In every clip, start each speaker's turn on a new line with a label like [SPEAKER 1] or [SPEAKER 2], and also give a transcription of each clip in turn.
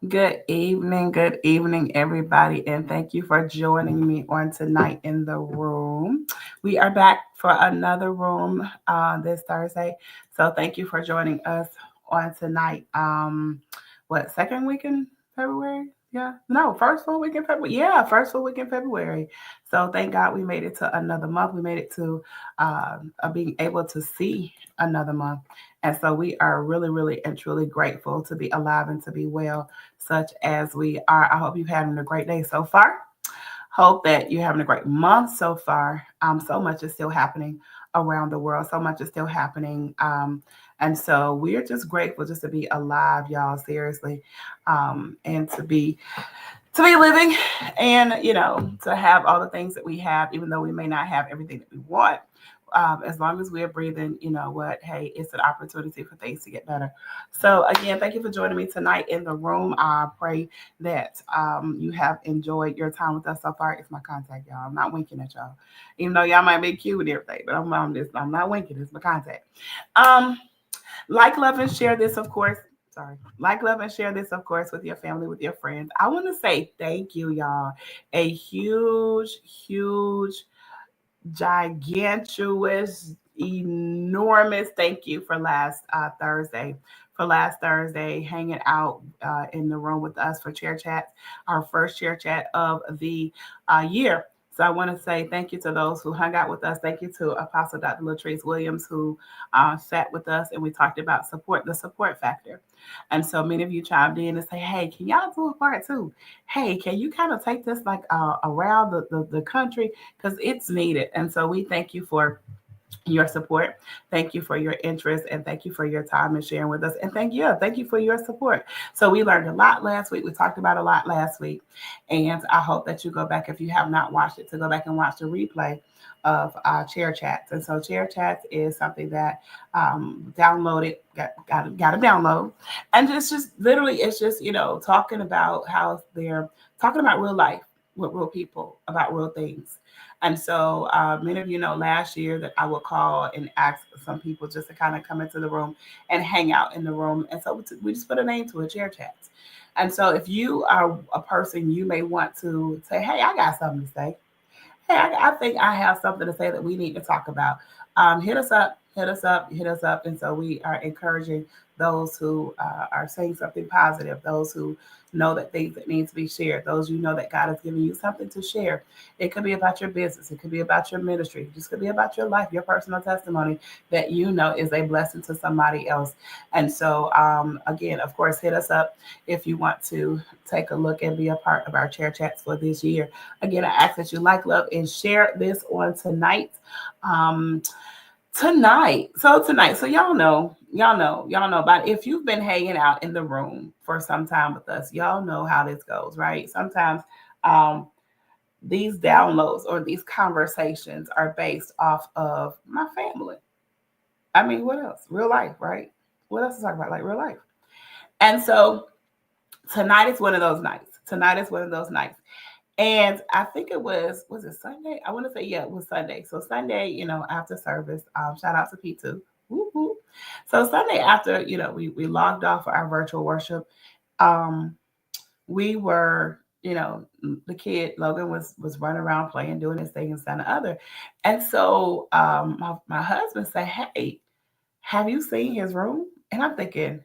[SPEAKER 1] Good evening, everybody, and thank you for joining me on tonight in the room. We are back for another room this Thursday, so thank you for joining us on tonight. What second week in February? Yeah, no, first full week in February. Yeah, first full week in February. So thank God we made it to another month. We made it to being able to see another month. And so we are really, really, and truly grateful to be alive and to be well such as we are. I hope you've having a great day so far. Hope that you're having a great month so far. So much is still happening around the world. So much is still happening. And so we're just grateful just to be alive, y'all, seriously. And to be living and to have all the things that we have, even though we may not have everything that we want. As long as we're breathing, you know what? Hey, it's an opportunity for things to get better. So, again, thank you for joining me tonight in the room. I pray that you have enjoyed your time with us so far. It's my contact, y'all. I'm not winking at y'all, even though y'all might be cute and everything, but I'm not winking. It's my contact. Um, like, love, and share this, of course. Sorry. Like, love, and share this, of course, with your family, with your friends. I want to say thank you, y'all. A huge, huge gigantuous, enormous thank you for last Thursday. For last Thursday, hanging out in the room with us for chair chats, our first chair chat of the year. So I want to say thank you to those who hung out with us. Thank you to Apostle Dr. Latrice Williams, who sat with us and we talked about support, the support factor. And so many of you chimed in and say, hey, can y'all do a part two? Hey, can you kind of take this like around the country? Because it's needed. And so we thank you for your support. Thank you for your interest and thank you for your time and sharing with us. And thank you for your support. So we learned a lot last week. We talked about a lot last week. And I hope that you go back, if you have not watched it, to go back and watch the replay of chair chats. And so chair chats is something that download it, got to download. And it's just literally, it's just, talking about how they're talking about real life with real people, about real things. And so many of you know last year that I would call and ask some people just to kind of come into the room and hang out in the room. And so we just put a name to it, chair chats. And so if you are a person, you may want to say, hey, I got something to say. Hey, I think I have something to say that we need to talk about. Hit us up, hit us up, hit us up. And so we are encouraging those who are saying something positive, those who know that things that need to be shared, those you know that God has given you something to share. It could be about your business, it could be about your ministry, it just could be about your life, your personal testimony that you know is a blessing to somebody else. And so, again, of course, hit us up if you want to take a look and be a part of our chair chats for this year. Again, I ask that you like, love, and share this on tonight. Um, so y'all know about if you've been hanging out in the room for some time with us, y'all know how this goes, right? Sometimes um, these downloads or these conversations are based off of my family. I mean, what else? Real life, right? What else to talk about? Like real life. And so tonight is one of those nights. Tonight is one of those nights. And I think was it Sunday? I want to say, yeah, it was Sunday. So Sunday, after service, shout out to P2. Woo-hoo. So Sunday after, we logged off for our virtual worship. Um, we were, the kid Logan was running around playing, doing his thing and son the other. And so my husband said, hey, have you seen his room? And I'm thinking,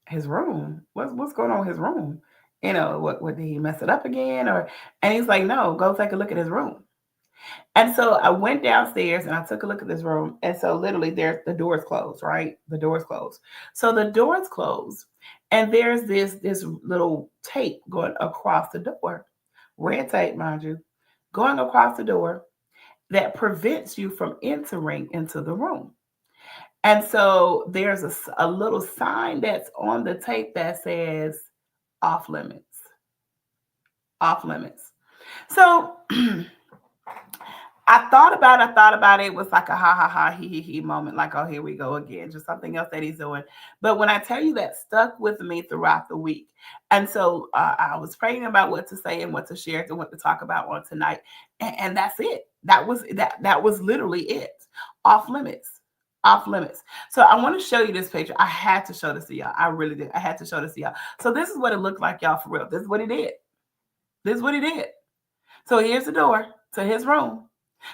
[SPEAKER 1] his room? What's going on with his room? What did he mess it up again? And he's like, no, go take a look at his room. And so I went downstairs and I took a look at this room. And so literally there's the door's closed, right? The door's closed. So the door's closed. And there's this little tape going across the door. Red tape, mind you, going across the door that prevents you from entering into the room. And so there's a little sign that's on the tape that says off limits, off limits. So I thought about it. It was like a ha ha ha, he moment, like, oh, here we go again, just something else that he's doing. But when I tell you that stuck with me throughout the week. And so I was praying about what to say and what to share and what to talk about on tonight. And that's it. That was literally it. Off limits. Off limits. So I want to show you this picture. I had to show this to y'all. I really did. I had to show this to y'all. So this is what it looked like, y'all, for real. This is what he did. This is what he did. So here's the door to his room,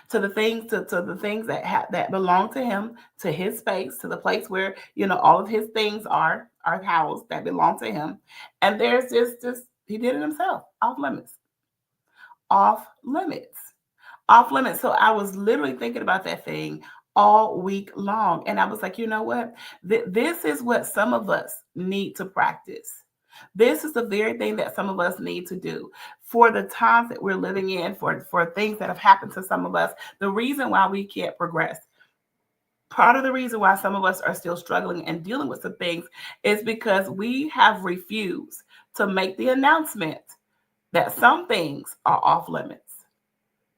[SPEAKER 1] to the things, to the things that belong to him, to his space, to the place where all of his things are housed that belong to him. And there's this he did it himself. Off limits. Off limits. Off limits. So I was literally thinking about that thing all week long. And I was like, you know what? This is what some of us need to practice. This is the very thing that some of us need to do for the times that we're living in, for things that have happened to some of us. The reason why we can't progress, part of the reason why some of us are still struggling and dealing with some things is because we have refused to make the announcement that some things are off limits.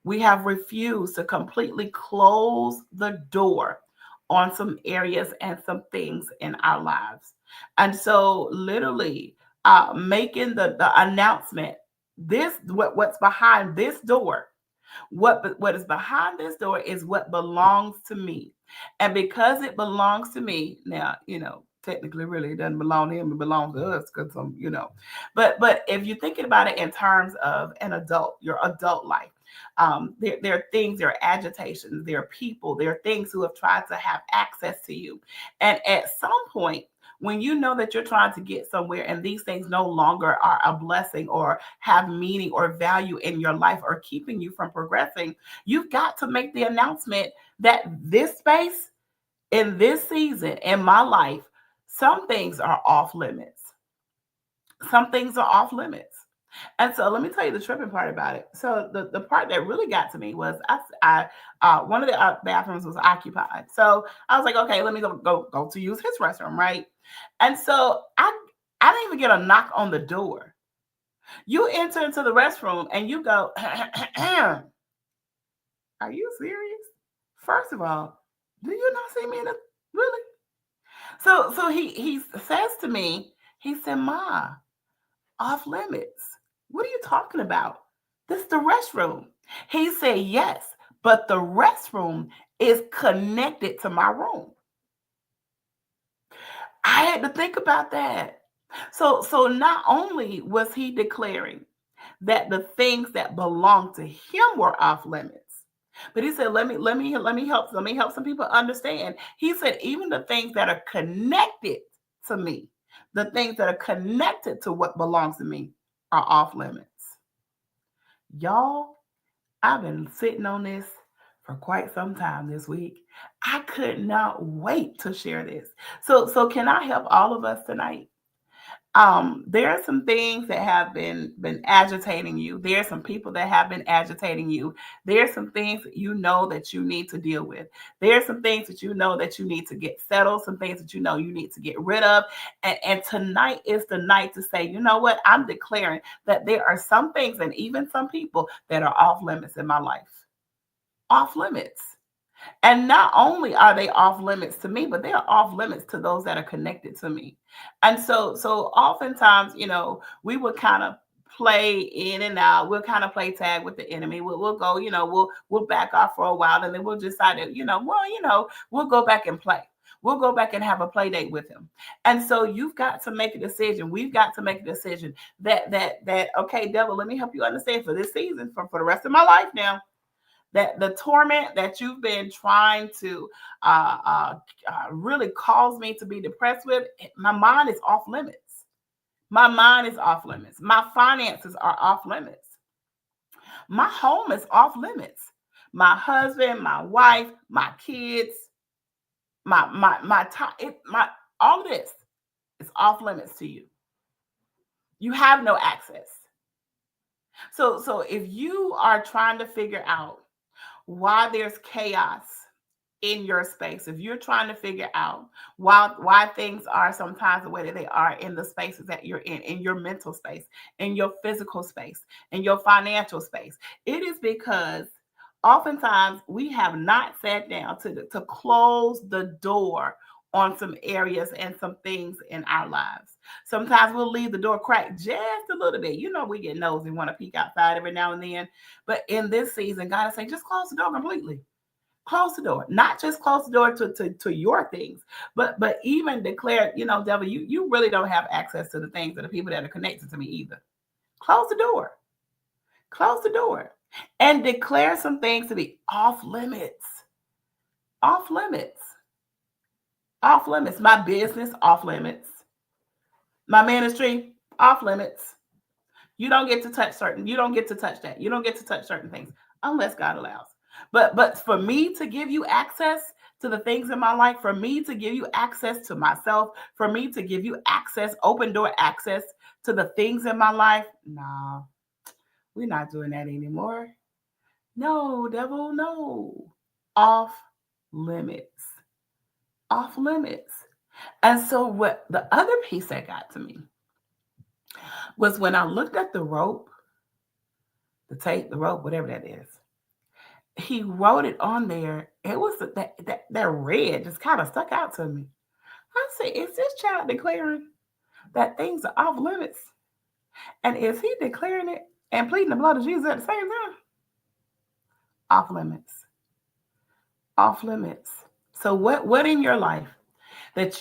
[SPEAKER 1] We have refused to completely close the door on some areas and some things in our lives. And so literally making the announcement, what's behind this door, what is behind this door is what belongs to me. And because it belongs to me, now, technically really it doesn't belong to him, it belongs to us because but if you're thinking about it in terms of an adult, your adult life, there are things, there are agitations, there are people, there are things who have tried to have access to you. And at some point, when you know that you're trying to get somewhere and these things no longer are a blessing or have meaning or value in your life or keeping you from progressing, you've got to make the announcement that this space in this season in my life, some things are off limits. Some things are off limits. And so let me tell you the tripping part about it. So the part that really got to me was one of the bathrooms was occupied. So I was like, okay, let me go to use his restroom, right? And so I didn't even get a knock on the door. You enter into the restroom and you go, are you serious? First of all, do you not see me in really? So he says to me, he said, Ma, off limits. What are you talking about? This is the restroom. He said, yes, but the restroom is connected to my room. I had to think about that. So not only was he declaring that the things that belong to him were off limits, but he said, let me help some people understand. He said, even the things that are connected to me, the things that are connected to what belongs to me are off limits. Y'all, I've been sitting on this for quite some time this week. I could not wait to share this. So can I help all of us tonight? There are some things that have been agitating you. There are some people that have been agitating you. There are some things that you know that you need to deal with. There are some things that you know that you need to get settled, some things that you know you need to get rid of. And tonight is the night to say, you know what? I'm declaring that there are some things and even some people that are off limits in my life. Off limits. And not only are they off limits to me, but they are off limits to those that are connected to me. And so oftentimes, we would kind of play in and out. We'll kind of play tag with the enemy. We'll go, we'll back off for a while, and then we'll decide that, we'll go back and play. We'll go back and have a play date with him. And so you've got to make a decision. We've got to make a decision that okay, devil, let me help you understand for this season, for the rest of my life now, that the torment that you've been trying to really cause me to be depressed with, my mind is off limits. My mind is off limits. My finances are off limits. My home is off limits. My husband, my wife, my kids, my time, all of this is off limits to you. You have no access. So if you are trying to figure out why there's chaos in your space, if you're trying to figure out why things are sometimes the way that they are in the spaces that you're in your mental space, in your physical space, in your financial space, it is because oftentimes we have not sat down to close the door on some areas and some things in our lives. Sometimes we'll leave the door cracked just a little bit. We get nosy and want to peek outside every now and then. But in this season, God is saying, just close the door completely. Close the door. Not just close the door to your things, but even declare, devil, you really don't have access to the things of the people that are connected to me either. Close the door. Close the door. And declare some things to be off limits. Off limits. Off limits. My business, off limits. My ministry, off limits. You don't get to touch you don't get to touch that. You don't get to touch certain things unless God allows. But for me to give you access to the things in my life, for me to give you access to myself, for me to give you access, open door access to the things in my life, no, we're not doing that anymore. No, devil, no. Off limits. Off limits. And so what the other piece that got to me was when I looked at the rope, the tape, the rope, whatever that is. He wrote it on there. It was that red just kind of stuck out to me. I said, is this child declaring that things are off limits? And is he declaring it and pleading the blood of Jesus at the same time? Off limits. Off limits. So what in your life that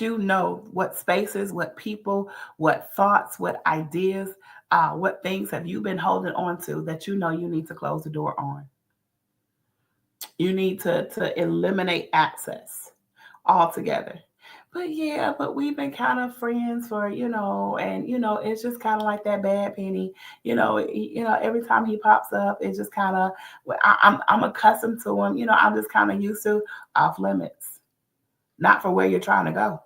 [SPEAKER 1] what spaces, what people, what thoughts, what ideas, what things have you been holding on to that you need to close the door on? You need to eliminate access altogether. But we've been kind of friends for, and it's just kind of like that bad penny. Every time he pops up, it's just kind of, I'm accustomed to him. I'm just kind of used to. Off limits. Not for where you're trying to go.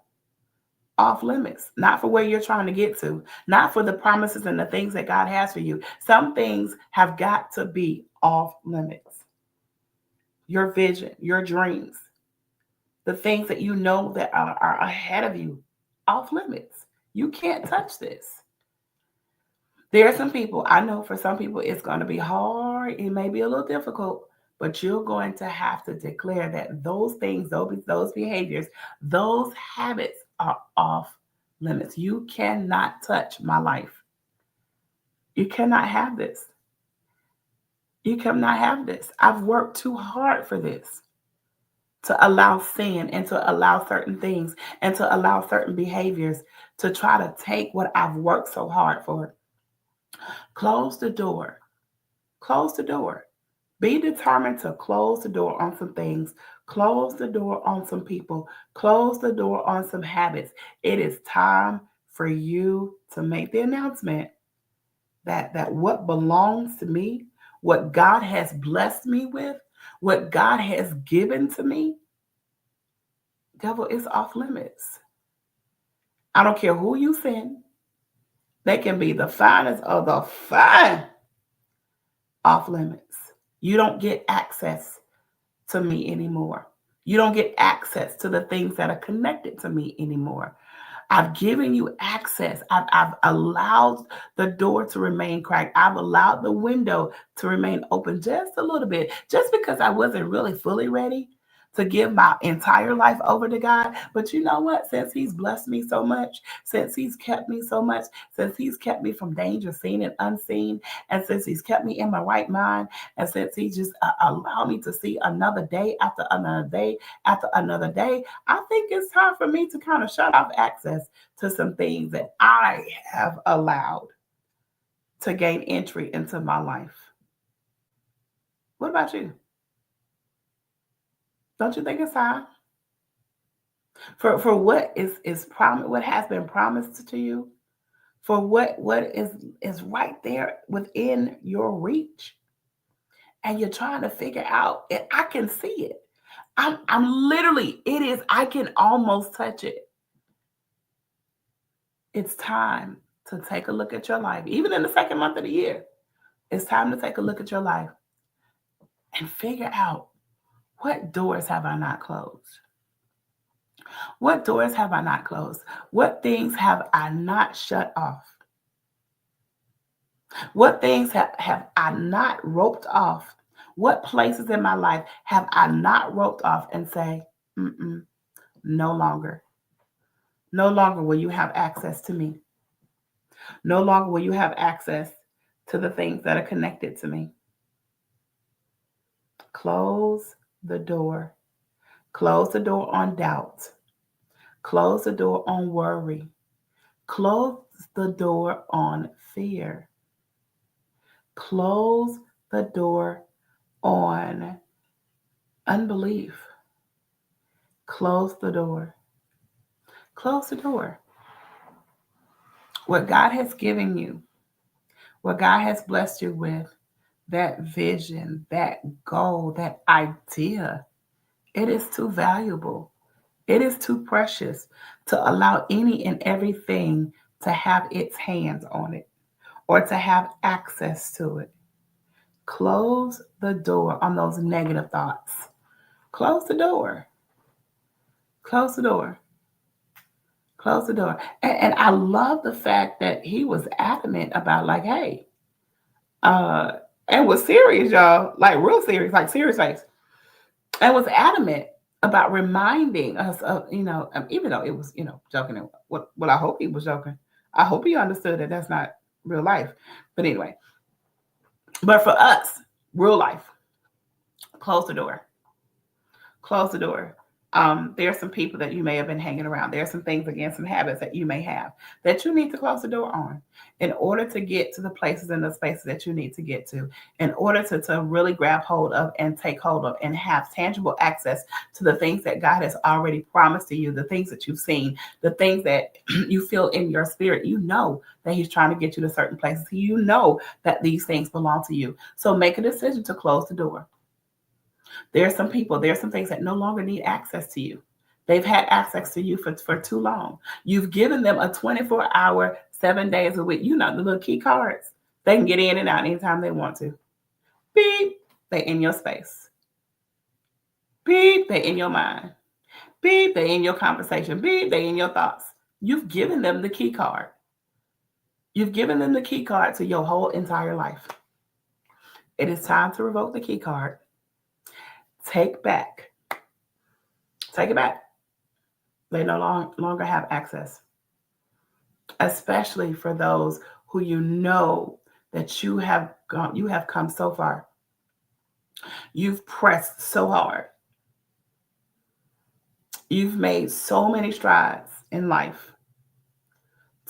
[SPEAKER 1] Off limits. Not for where you're trying to get to. Not for the promises and the things that God has for you. Some things have got to be off limits. Your vision, your dreams, the things that that are ahead of you, off limits. You can't touch this. There are some people, I know for some people it's going to be hard. It may be a little difficult, but you're going to have to declare that those things, those behaviors, those habits are off limits. You cannot touch my life. You cannot have this. You cannot have this. I've worked too hard for this. To allow sin and to allow certain things and to allow certain behaviors to try to take what I've worked so hard for. Close the door. Close the door. Be determined to close the door on some things. Close the door on some people. Close the door on some habits. It is time for you to make the announcement that what belongs to me, what God has blessed me with, what God has given to me, devil, is off limits. I don't care who you send. They can be the finest of the fine. Off limits. You don't get access to me anymore. You don't get access to the things that are connected to me anymore. I've given you access. I've allowed the door to remain cracked. I've allowed the window to remain open just a little bit, just because I wasn't really fully ready to give my entire life over to God. But you know what? Since He's blessed me so much, since He's kept me so much, since He's kept me from danger seen and unseen, and since He's kept me in my right mind, and since He just allowed me to see another day after another day after another day, I think it's time for me to kind of shut off access to some things that I have allowed to gain entry into my life. What about you? Don't you think it's time for what is promised, what has been promised to you, for what is right there within your reach, and you're trying to figure out? And I can see it. I'm literally, it is. I can almost touch it. It's time to take a look at your life, even in the second month of the year. It's time to take a look at your life and figure out, what doors have I not closed? What doors have I not closed? What things have I not shut off? What things have I not roped off? What places in my life have I not roped off and say, no longer. No longer will you have access to me. No longer will you have access to the things that are connected to me. Close the door. Close the door on doubt. Close the door on worry. Close the door on fear. Close the door on unbelief. Close the door. Close the door. What God has given you, what God has blessed you with, that vision, that goal, that idea, it is too valuable. It is too precious to allow any and everything to have its hands on it or to have access to it. Close the door on those negative thoughts. Close the door. Close the door. Close the door. And I love the fact that he was adamant about, like, hey, uh, and was serious, y'all, like real serious, like serious face, and was adamant about reminding us of, even though it was, joking. What I hope he was joking. I hope he understood that that's not real life. But anyway, but for us, real life, close the door. Close the door. There are some people that you may have been hanging around. There are some things, again, some habits that you may have that you need to close the door on in order to get to the places and the spaces that you need to get to, in order to really grab hold of and take hold of and have tangible access to the things that God has already promised to you, the things that you've seen, the things that you feel in your spirit. You know that he's trying to get you to certain places. You know that these things belong to you. So make a decision to close the door. There's some people, there's some things that no longer need access to you. They've had access to you for too long. You've given them a 24-hour, 7 days a week. You know, the little key cards. They can get in and out anytime they want to. Beep, they in your space. Beep, they in your mind. Beep, they in your conversation. Beep, they in your thoughts. You've given them the key card. You've given them the key card to your whole entire life. It is time to revoke the key card. Take it back. They no longer have access, especially for those who you know that you have come so far. You've pressed so hard. You've made so many strides in life.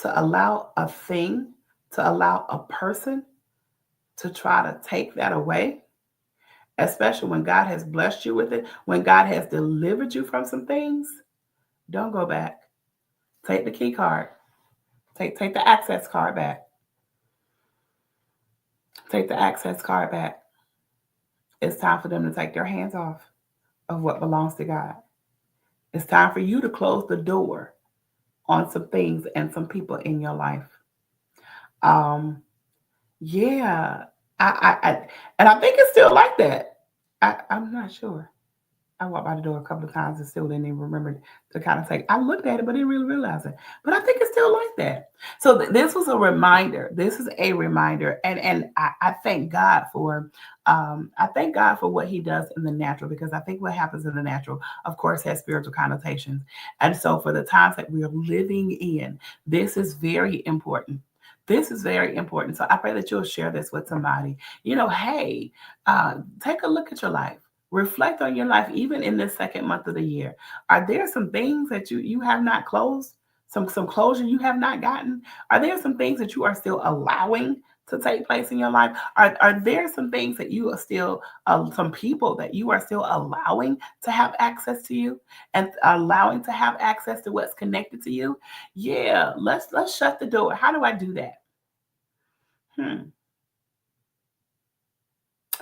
[SPEAKER 1] To allow a thing, to allow a person to try to take that away, especially when God has blessed you with it, when God has delivered you from some things, don't go back. Take the key card. Take the access card back. Take the access card back. It's time for them to take their hands off of what belongs to God. It's time for you to close the door on some things and some people in your life. Yeah, and I think it's still like that. I'm not sure. I walked by the door a couple of times and still didn't even remember to kind of say, I looked at it, but didn't really realize it. But I think it's still like that. So this was a reminder. This is a reminder. And I thank God for what he does in the natural, because I think what happens in the natural, of course, has spiritual connotations. And so for the times that we are living in, this is very important. This is very important. So I pray that you'll share this with somebody. Hey, take a look at your life. Reflect on your life, even in this second month of the year. Are there some things that you have not closed? Some closure you have not gotten? Are there some things that you are still allowing to take place in your life? Are there some things that you are still, some people that you are still allowing to have access to you and allowing to have access to what's connected to you? Yeah, let's shut the door. How do I do that?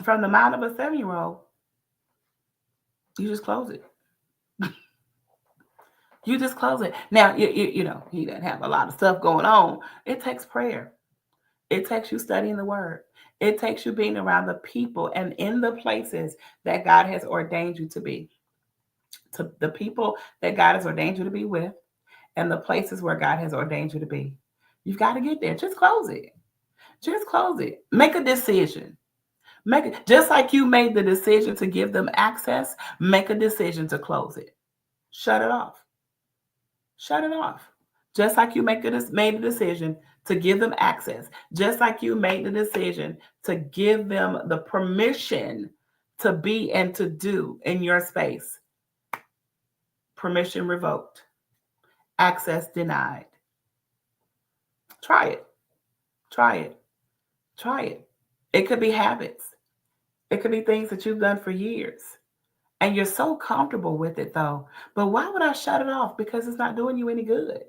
[SPEAKER 1] From the mind of a 7-year-old, you just close it. You just close it. Now, he doesn't have a lot of stuff going on. It takes prayer. It takes you studying the word. It takes you being around the people and in the places that God has ordained you to be. To the people that God has ordained you to be with and the places where God has ordained you to be. You've got to get there. Just close it. Just close it. Make a decision. Make it just like you made the decision to give them access, make a decision to close it. Shut it off. Shut it off. Just like you made a decision to give them access, just like you made the decision to give them the permission to be and to do in your space, permission revoked, access denied. Try it. Try it. Try it. It could be habits. It could be things that you've done for years. And you're so comfortable with it though. But why would I shut it off? Because it's not doing you any good.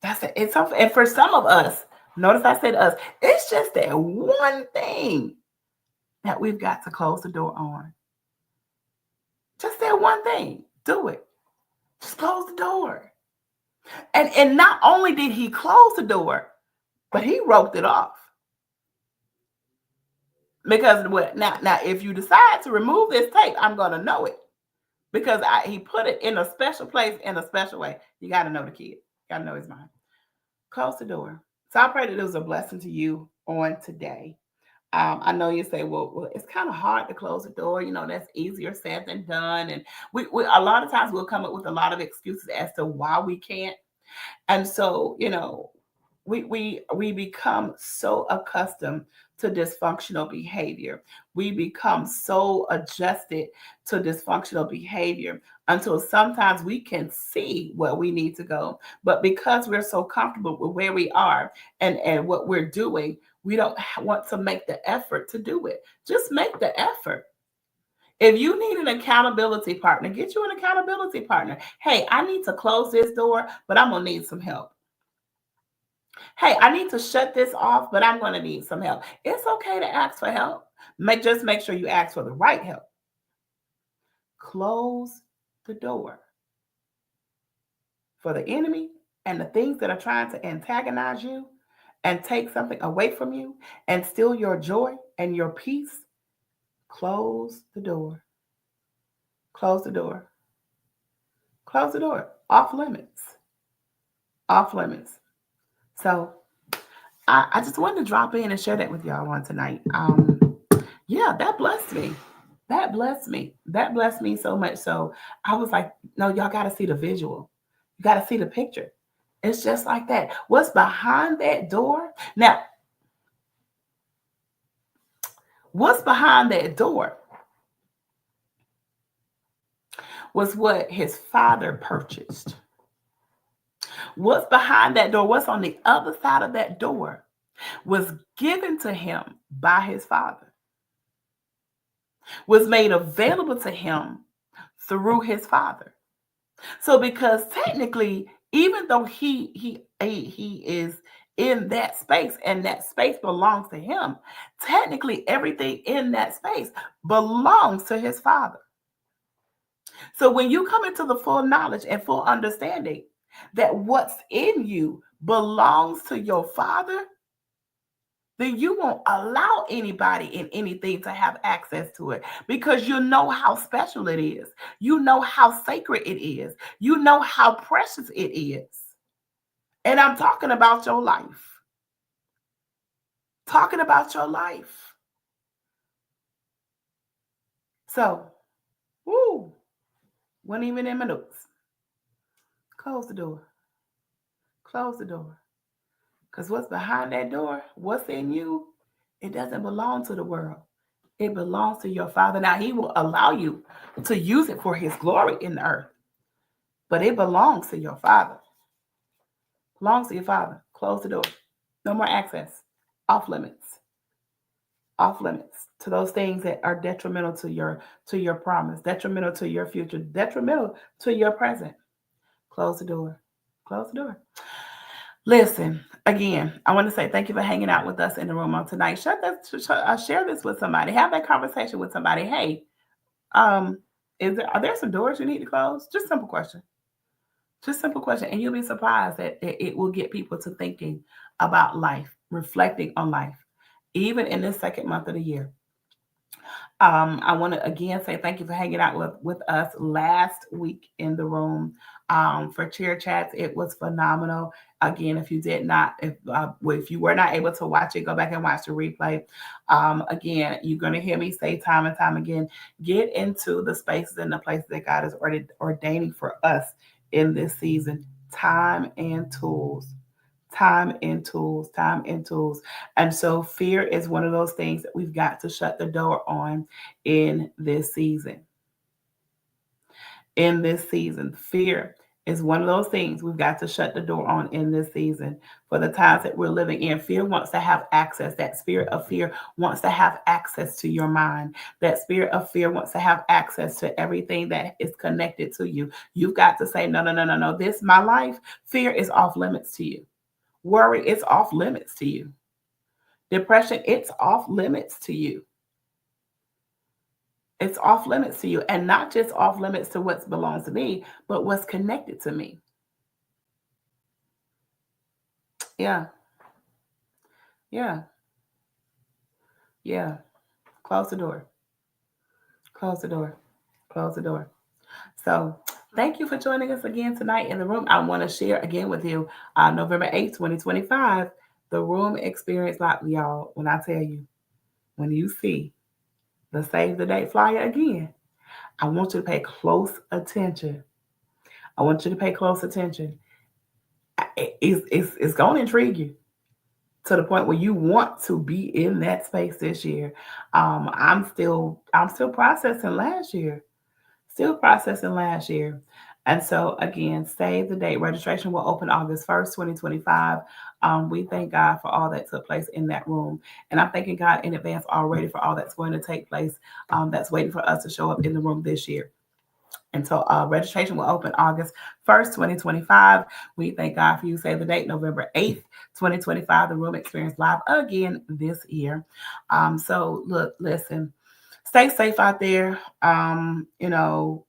[SPEAKER 1] That's it. And for some of us, notice I said us, it's just that one thing that we've got to close the door on. Just that one thing. Do it. Just close the door. And not only did he close the door, but he roped it off. Because what now if you decide to remove this tape, I'm gonna know it. Because he put it in a special place in a special way. You got to know the kid. You got to know his mind. Close the door. So I pray that it was a blessing to you on today. I know you say, well, it's kind of hard to close the door. You know, that's easier said than done. And we a lot of times we'll come up with a lot of excuses as to why we can't. And so, you know, we become so accustomed to dysfunctional behavior. We become so adjusted to dysfunctional behavior until sometimes we can see where we need to go. But because we're so comfortable with where we are and what we're doing, we don't want to make the effort to do it. Just make the effort. If you need an accountability partner, get you an accountability partner. Hey, I need to close this door, but I'm going to need some help. Hey, I need to shut this off, but I'm going to need some help. It's okay to ask for help. Just make sure you ask for the right help. Close the door for the enemy and the things that are trying to antagonize you and take something away from you and steal your joy and your peace. Close the door. Close the door. Close the door. Off limits. Off limits. So I just wanted to drop in and share that with y'all on tonight. Yeah, that blessed me. That blessed me. That blessed me so much. So I was like, no, y'all got to see the visual. You got to see the picture. It's just like that. What's behind that door? Now, what's behind that door was what his father purchased. What's behind that door, what's on the other side of that door, was given to him by his father, was made available to him through his father. So because technically, even though he is in that space and that space belongs to him, technically everything in that space belongs to his father. So when you come into the full knowledge and full understanding that what's in you belongs to your father, then you won't allow anybody and anything to have access to it because you know how special it is. You know how sacred it is. You know how precious it is. And I'm talking about your life. Talking about your life. So, woo, wasn't even in my notes. Close the door. Close the door. Because what's behind that door, what's in you, it doesn't belong to the world. It belongs to your father. Now, he will allow you to use it for his glory in the earth. But it belongs to your father. Belongs to your father. Close the door. No more access. Off limits. Off limits to those things that are detrimental to your promise, detrimental to your future, detrimental to your present. Close the door. Close the door. Listen, again, I want to say thank you for hanging out with us in the room on tonight. Share this with somebody. Have that conversation with somebody. Hey, are there some doors you need to close? Just simple question. Just simple question. And you'll be surprised that it will get people to thinking about life, reflecting on life, even in this second month of the year. I want to again say thank you for hanging out with us last week in the room for Chair Chats. It was phenomenal. Again, if you did not, if you were not able to watch it, go back and watch the replay. Again, you're going to hear me say time and time again, get into the spaces and the places that God is already ordaining for us in this season. Time and tools. Time and tools, time and tools. And so fear is one of those things that we've got to shut the door on in this season. In this season, fear is one of those things we've got to shut the door on in this season. For the times that we're living in, fear wants to have access. That spirit of fear wants to have access to your mind. That spirit of fear wants to have access to everything that is connected to you. You've got to say, no, no, no, no, no. This, my life, fear is off limits to you. Worry, it's off limits to you. Depression, it's off limits to you. It's off limits to you. And not just off limits to what belongs to me, but what's connected to me. Yeah. Yeah. Yeah. Close the door. Close the door. Close the door. So thank you for joining us again tonight in the room. I want to share again with you November 8th, 2025, the room experience live, y'all. When I tell you, when you see the Save the Date flyer again, I want you to pay close attention. I want you to pay close attention. It's going to intrigue you to the point where you want to be in that space this year. I'm still processing last year. Still processing last year. And so again, save the date. Registration will open August 1st, 2025. We thank God for all that took place in that room. And I'm thanking God in advance already for all that's going to take place, that's waiting for us to show up in the room this year. And so registration will open August 1st, 2025. We thank God for you. Save the date, November 8th, 2025. The room experience live again this year. So look, listen, stay safe out there.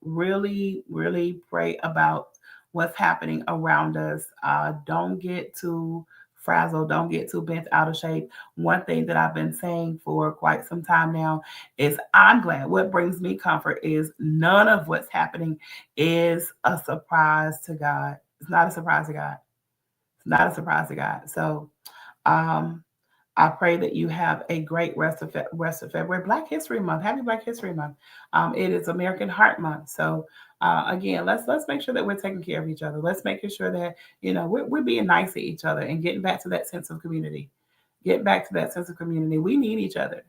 [SPEAKER 1] Really, really pray about what's happening around us. Don't get too frazzled. Don't get too bent out of shape. One thing that I've been saying for quite some time now is I'm glad. What brings me comfort is none of what's happening is a surprise to God. It's not a surprise to God. It's not a surprise to God. So, um, I pray that you have a great rest of February. Black History Month. Happy Black History Month. It is American Heart Month. So again, let's make sure that we're taking care of each other. Let's make sure that we're being nice to each other and getting back to that sense of community. Get back to that sense of community. We need each other.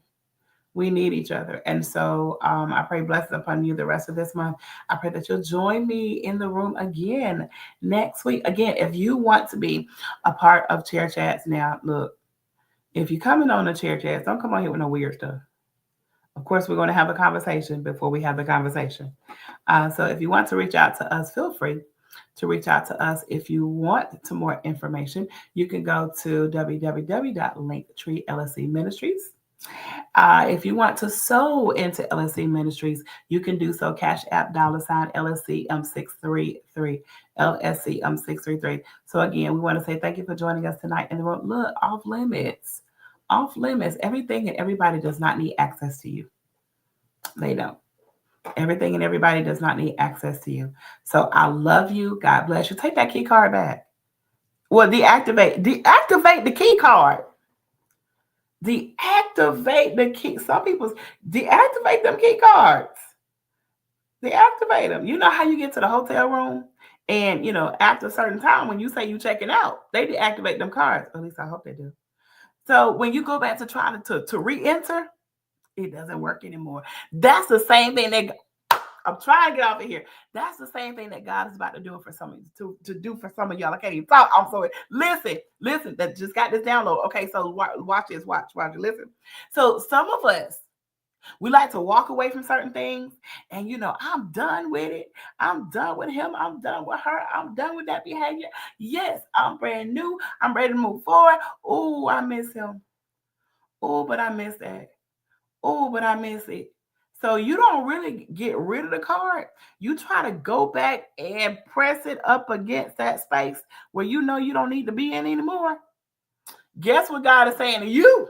[SPEAKER 1] We need each other. And so I pray blessings upon you the rest of this month. I pray that you'll join me in the room again next week. Again, if you want to be a part of Chair Chats now, look. If you're coming on the Chair Chats, don't come on here with no weird stuff. Of course, we're going to have a conversation before we have the conversation. So if you want to reach out to us, feel free to reach out to us. If you want to more information, you can go to www.linktree LSC Ministries. If you want to sow into LSC Ministries, you can do so. Cash App $ LSC 633 LSC 633. So again, we want to say thank you for joining us tonight in the room. Look, off limits. Off limits. Everything and everybody does not need access to you. They don't. Everything and everybody does not need access to you. So I love you. God bless you. Take that key card back. Well, deactivate the key card. Deactivate the key. Some people deactivate them key cards. Deactivate them. You know how you get to the hotel room and after a certain time when you say you checking out, they deactivate them cards. At least I hope they do. So when you go back to try to re-enter, it doesn't work anymore. That's the same thing that I'm trying to get off of here. That's the same thing that God is about to do for some of you, to do for some of y'all. I can't even talk. I'm sorry. Listen. That just got this download. Okay, so watch this. Watch. Listen. So some of us, we like to walk away from certain things, and I'm done with it. I'm done with him. I'm done with her. I'm done with that behavior. Yes, I'm brand new. I'm ready to move forward. Oh, I miss him. Oh, but I miss that. Oh, but I miss it. So you don't really get rid of the card. You try to go back and press it up against that space where you don't need to be in anymore. Guess what God is saying to you?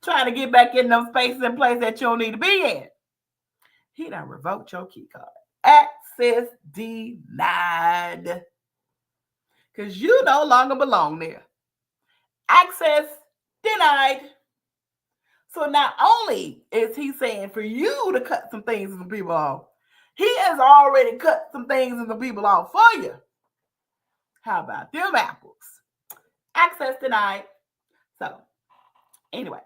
[SPEAKER 1] Trying to get back in those spaces and places that you don't need to be in. He done revoked your key card. Access denied. Because you no longer belong there. Access denied. So not only is he saying for you to cut some things and some people off, he has already cut some things and some people off for you. How about them apples? Access denied. So anyway,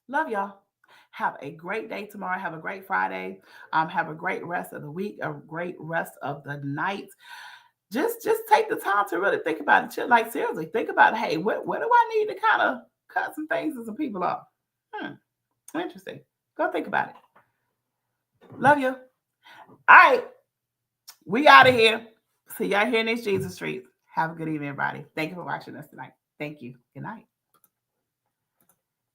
[SPEAKER 1] love y'all. Have a great day tomorrow. Have a great Friday. Have a great rest of the week, a great rest of the night. Just take the time to really think about it. Like seriously, think about, hey, what do I need to kind of cut some things and some people off? Interesting. Go think about it. Love you. All right. We out of here. See y'all here in these Jesus streets. Have a good evening, everybody. Thank you for watching us tonight. Thank you. Good night.